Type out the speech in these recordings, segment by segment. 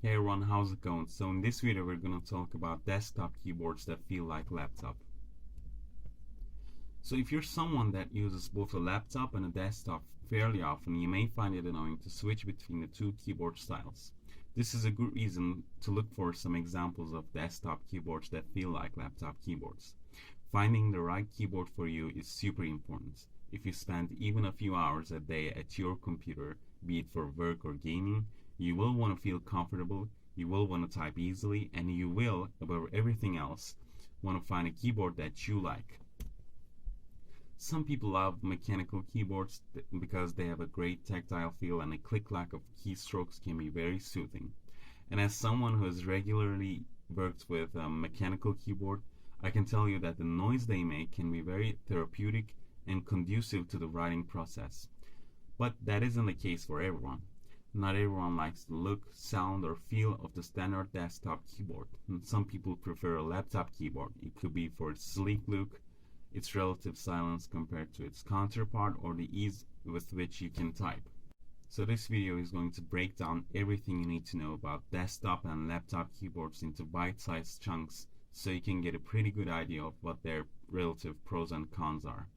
Hey everyone, how's it going? So in this video we're going to talk about desktop keyboards that feel like laptop. So if you're someone that uses both a laptop and a desktop fairly often, you may find it annoying to switch between the two keyboard styles. This is a good reason to look for some examples of desktop keyboards that feel like laptop keyboards. Finding the right keyboard for you is super important. If you spend even a few hours a day at your computer, be it for work or gaming, you will want to feel comfortable, you will want to type easily, and you will, above everything else, want to find a keyboard that you like. Some people love mechanical keyboards because they have a great tactile feel and a click-clack of keystrokes can be very soothing. And as someone who has regularly worked with a mechanical keyboard, I can tell you that the noise they make can be very therapeutic and conducive to the writing process. But that isn't the case for everyone. Not everyone likes the look, sound, or feel of the standard desktop keyboard. And some people prefer a laptop keyboard. It could be for its sleek look, its relative silence compared to its counterpart, or the ease with which you can type. So this video is going to break down everything you need to know about desktop and laptop keyboards into bite-sized chunks so you can get a pretty good idea of what their relative pros and cons are.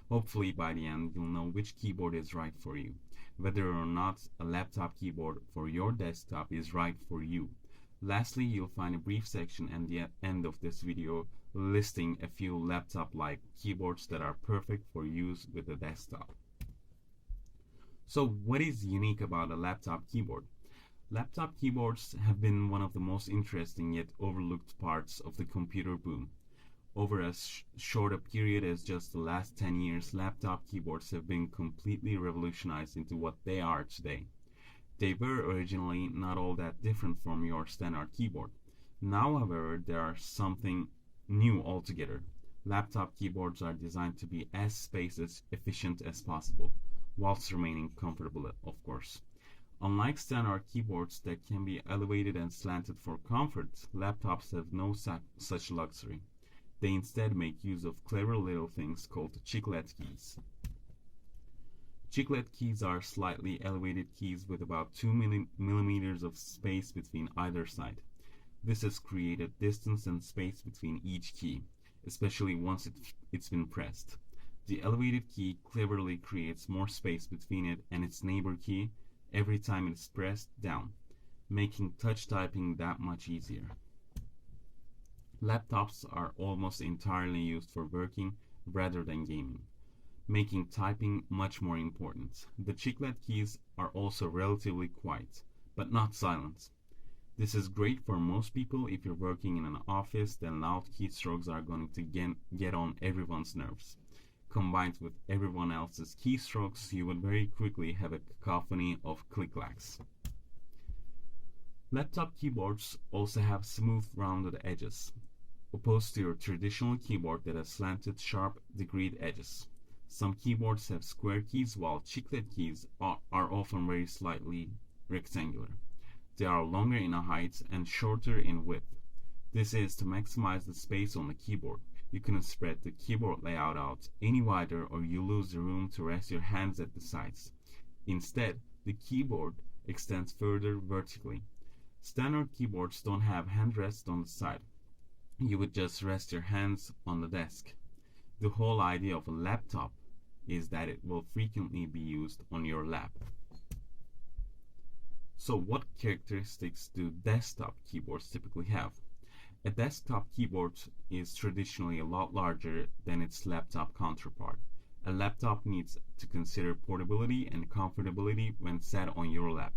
Hopefully by the end you'll know which keyboard is right for you, whether or not a laptop keyboard for your desktop is right for you. Lastly, you'll find a brief section at the end of this video listing a few laptop-like keyboards that are perfect for use with a desktop. So what is unique about a laptop keyboard? Laptop keyboards have been one of the most interesting yet overlooked parts of the computer boom. Over as short a period as just the last 10 years, laptop keyboards have been completely revolutionized into what they are today. They were originally not all that different from your standard keyboard. Now, however, they are something new altogether. Laptop keyboards are designed to be as space efficient as possible, whilst remaining comfortable, of course. Unlike standard keyboards that can be elevated and slanted for comfort, laptops have no such luxury. They instead make use of clever little things called chiclet keys. Chiclet keys are slightly elevated keys with about 2 millimeters of space between either side. This has created distance and space between each key, especially once it's been pressed. The elevated key cleverly creates more space between it and its neighbor key every time it's pressed down, making touch typing that much easier. Laptops are almost entirely used for working rather than gaming, making typing much more important. The chiclet keys are also relatively quiet, but not silent. This is great for most people if you're working in an office, then loud keystrokes are going to get on everyone's nerves. Combined with everyone else's keystrokes, you would very quickly have a cacophony of click-clacks. Laptop keyboards also have smooth, rounded edges, opposed to your traditional keyboard that has slanted, sharp, degreed edges. Some keyboards have square keys, while chiclet keys are often very slightly rectangular. They are longer in height and shorter in width. This is to maximize the space on the keyboard. You can spread the keyboard layout out any wider or you lose the room to rest your hands at the sides. Instead, the keyboard extends further vertically. Standard keyboards don't have handrests on the side. You would just rest your hands on the desk. The whole idea of a laptop is that it will frequently be used on your lap. So what characteristics do desktop keyboards typically have? A desktop keyboard is traditionally a lot larger than its laptop counterpart. A laptop needs to consider portability and comfortability when sat on your lap.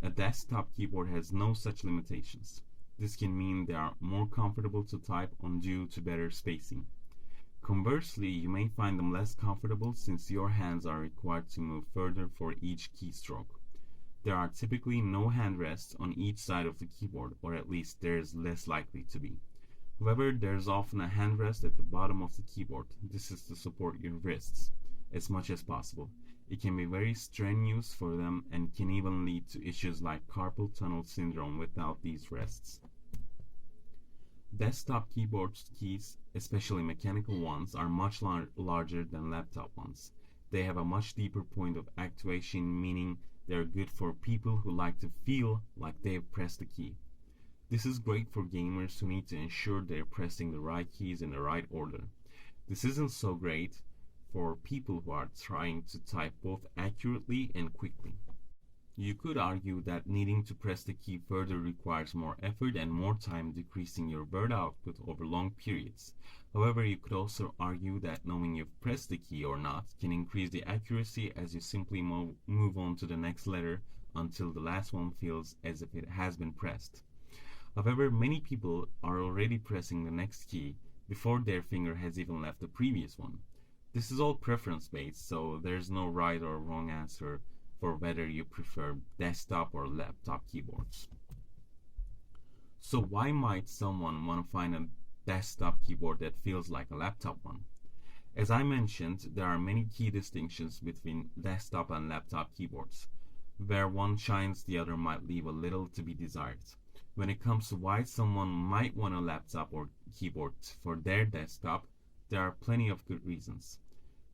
A desktop keyboard has no such limitations. This can mean they are more comfortable to type on due to better spacing. Conversely, you may find them less comfortable since your hands are required to move further for each keystroke. There are typically no handrests on each side of the keyboard, or at least there is less likely to be. However, there is often a handrest at the bottom of the keyboard. This is to support your wrists as much as possible. It can be very strenuous for them and can even lead to issues like carpal tunnel syndrome without these rests. Desktop keyboard keys, especially mechanical ones, are much larger than laptop ones. They have a much deeper point of actuation, meaning They're good for people who like to feel like they've pressed the key. This is great for gamers who need to ensure they're pressing the right keys in the right order. This isn't so great for people who are trying to type both accurately and quickly. You could argue that needing to press the key further requires more effort and more time, decreasing your word output over long periods. However, you could also argue that knowing you've pressed the key or not can increase the accuracy as you simply move on to the next letter until the last one feels as if it has been pressed. However, many people are already pressing the next key before their finger has even left the previous one. This is all preference based, so there's no right or wrong answer for whether you prefer desktop or laptop keyboards. So why might someone want to find a desktop keyboard that feels like a laptop one? As I mentioned, there are many key distinctions between desktop and laptop keyboards. Where one shines, the other might leave a little to be desired. When it comes to why someone might want a laptop or keyboard for their desktop, there are plenty of good reasons.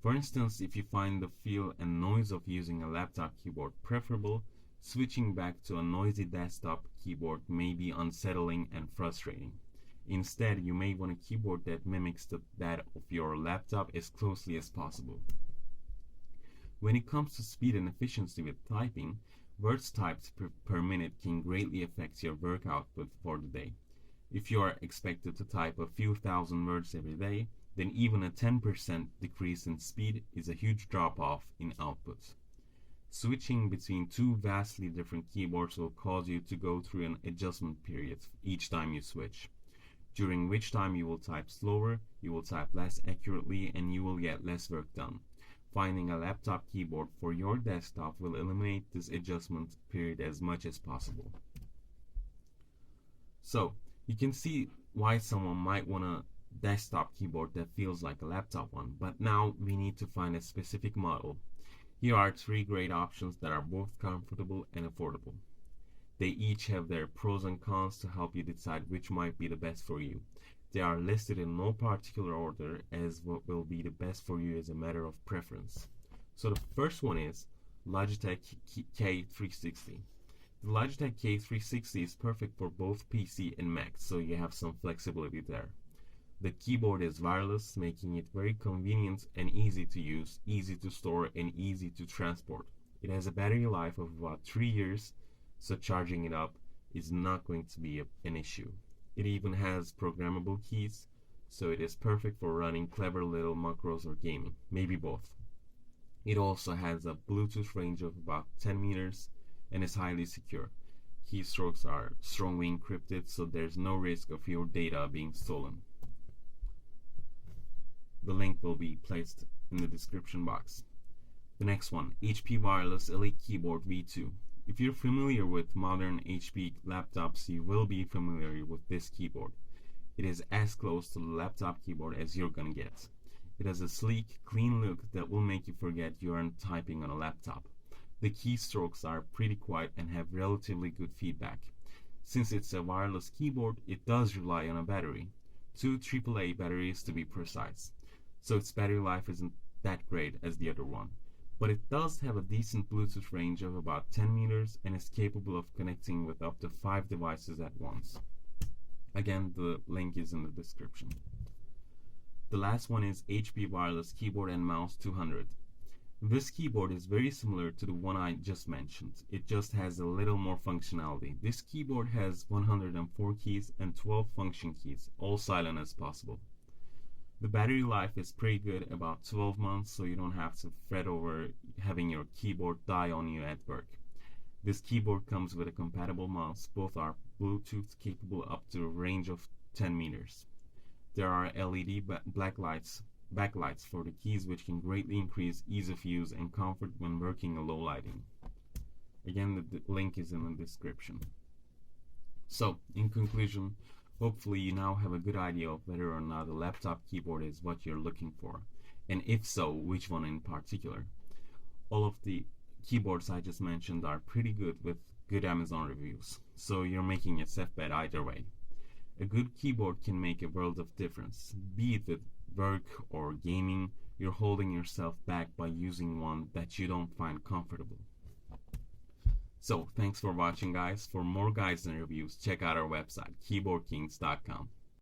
For instance, if you find the feel and noise of using a laptop keyboard preferable, switching back to a noisy desktop keyboard may be unsettling and frustrating. Instead, you may want a keyboard that mimics that of your laptop as closely as possible. When it comes to speed and efficiency with typing, words typed per minute can greatly affect your work output for the day. If you are expected to type a few thousand words every day, then even a 10% decrease in speed is a huge drop-off in output. Switching between two vastly different keyboards will cause you to go through an adjustment period each time you switch, during which time you will type slower, you will type less accurately, and you will get less work done. Finding a laptop keyboard for your desktop will eliminate this adjustment period as much as possible. So, you can see why someone might want a desktop keyboard that feels like a laptop one, but now we need to find a specific model. Here are three great options that are both comfortable and affordable. They each have their pros and cons to help you decide which might be the best for you. They are listed in no particular order, as what will be the best for you is a matter of preference. So the first one is Logitech K360. The Logitech K360 is perfect for both PC and Mac, so you have some flexibility there. The keyboard is wireless, making it very convenient and easy to use, easy to store, and easy to transport. It has a battery life of about 3 years, so charging it up is not going to be an issue. It even has programmable keys, so it is perfect for running clever little macros or gaming, maybe both. It also has a Bluetooth range of about 10 meters and is highly secure. Keystrokes are strongly encrypted, so there's no risk of your data being stolen. The link will be placed in the description box. The next one, HP Wireless Elite Keyboard V2. If you're familiar with modern HP laptops, you will be familiar with this keyboard. It is as close to the laptop keyboard as you're gonna get. It has a sleek, clean look that will make you forget you aren't typing on a laptop. The keystrokes are pretty quiet and have relatively good feedback. Since it's a wireless keyboard, it does rely on a battery. 2 AAA batteries to be precise. So its battery life isn't that great as the other one. But it does have a decent Bluetooth range of about 10 meters and is capable of connecting with up to 5 devices at once. Again, the link is in the description. The last one is HP Wireless Keyboard and Mouse 200. This keyboard is very similar to the one I just mentioned. It just has a little more functionality. This keyboard has 104 keys and 12 function keys, all silent as possible. The battery life is pretty good, about 12 months, so you don't have to fret over having your keyboard die on you at work. This keyboard comes with a compatible mouse. Both are Bluetooth capable up to a range of 10 meters. There are LED backlights for the keys, which can greatly increase ease of use and comfort when working in low lighting. Again, the link is in the description. So, in conclusion, hopefully you now have a good idea of whether or not a laptop keyboard is what you're looking for, and if so, which one in particular. All of the keyboards I just mentioned are pretty good with good Amazon reviews, so you're making a safe bet either way. A good keyboard can make a world of difference. Be it with work or gaming, you're holding yourself back by using one that you don't find comfortable. So thanks for watching, guys. For more guides and reviews, check out our website, keyboardkings.com.